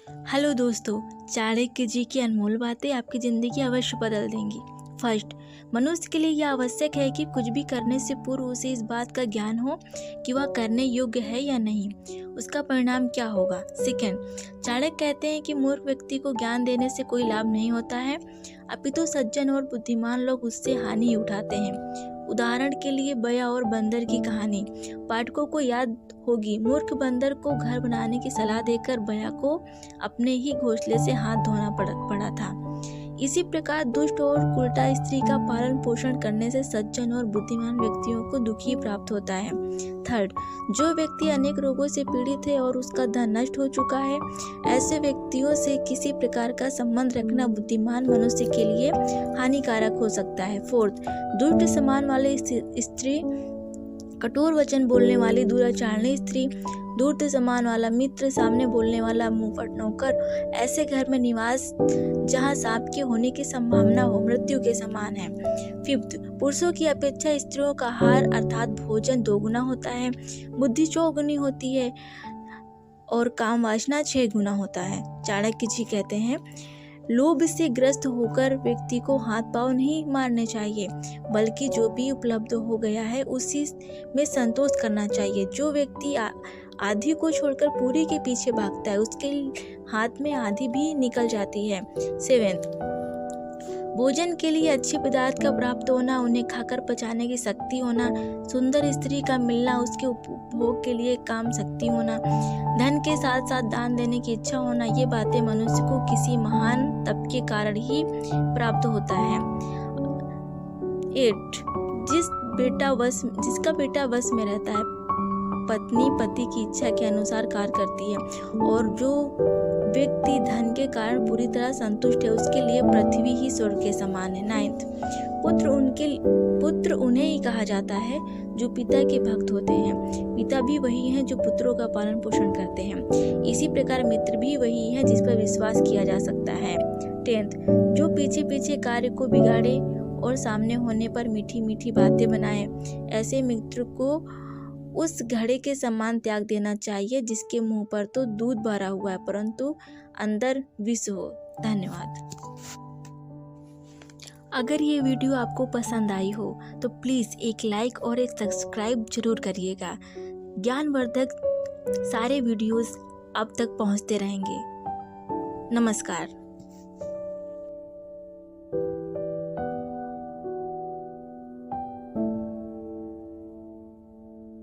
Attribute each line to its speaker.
Speaker 1: Hello दोस्तों, चाणक्य जी की अनमोल बातें आपकी ज़िंदगी अवश्य बदल देंगी। फर्स्ट, मनुष्य के लिए यह आवश्यक है कि कुछ भी करने से पूर्व उसे इस बात का ज्ञान हो कि वह करने योग्य है या नहीं, उसका परिणाम क्या होगा। सेकेंड, चाणक्य कहते हैं कि मूर्ख व्यक्ति को ज्ञान देने से कोई लाभ नहीं होता है, अपितु सज्जन और बुद्धिमान लोग उससे हानि उठाते हैं। उदाहरण के लिए बया और बंदर की कहानी पाठकों को याद होगी। मूर्ख बंदर को घर बनाने की सलाह देकर बया को अपने ही घोंसले से हाथ धोना पड़ा था। इसी प्रकार दुष्ट और उल्टा स्त्री का पालन पोषण करने से सज्जन और बुद्धिमान व्यक्तियों को दुखी प्राप्त होता है। थर्ड, जो व्यक्ति अनेक रोगों से पीड़ित है और उसका धन नष्ट हो चुका है, ऐसे व्यक्तियों से किसी प्रकार का संबंध रखना बुद्धिमान मनुष्य के लिए हानिकारक हो सकता है। फोर्थ, दुष्ट समान वाली स्त्री, कठोर वचन बोलने वाली दुराचारणी स्त्री, धूर्त समान वाला मित्र, सामने बोलने वाला मुंहफट नौकर, ऐसे घर में निवास जहां सांप के होने की संभावना हो मृत्यु के समान है। फिफ्थ, पुरुषों की अपेक्षा स्त्रियों का आहार अर्थात भोजन दोगुना होता है, बुद्धि चौगुनी होती है और काम वासना 6 गुना होता है। चाणक्य जी कहते हैं, लोभ से ग्रस्त होकर व्यक्ति को हाथ पांव नहीं मारने चाहिए, बल्कि जो भी उपलब्ध हो गया है उसी में संतोष करना चाहिए। जो व्यक्ति आधी को छोड़कर पूरी के पीछे भागता है, उसके हाथ में आधी भी निकल जाती है। सेवेंथ, भोजन के लिए अच्छे पदार्थ का प्राप्त होना, उन्हें खाकर पचाने की शक्ति होना, सुंदर स्त्री का मिलना, उसके उपभोग के लिए काम शक्ति होना, धन के साथ साथ दान देने की इच्छा होना, ये बातें मनुष्य को किसी महान तप के कारण ही प्राप्त होता है। 8, जिसका बेटा वश में रहता है, पत्नी पति की इच्छा के अनुसार कार्य करती है और जो व्यक्ति धन के कारण पूरी तरह संतुष्ट है, उसके लिए पृथ्वी ही स्वर्ग के समान है। 9, पुत्र उन्हें ही कहा जाता है जो पिता के भक्त होते हैं। पिता भी वही हैं जो पुत्रों का पालन पोषण करते हैं। इसी प्रकार मित्र भी वही है जिस पर विश्वास किया जा सकता है। 10, जो पीछे पीछे कार्य को बिगाड़े और सामने होने पर मीठी मीठी बातें बनाए, ऐसे मित्र को उस घड़े के समान त्याग देना चाहिए जिसके मुंह पर तो दूध भरा हुआ है परंतु अंदर विष हो। धन्यवाद। अगर ये वीडियो आपको पसंद आई हो तो प्लीज़ एक लाइक और एक सब्सक्राइब जरूर करिएगा। ज्ञानवर्धक सारे वीडियोस अब तक पहुंचते रहेंगे। नमस्कार।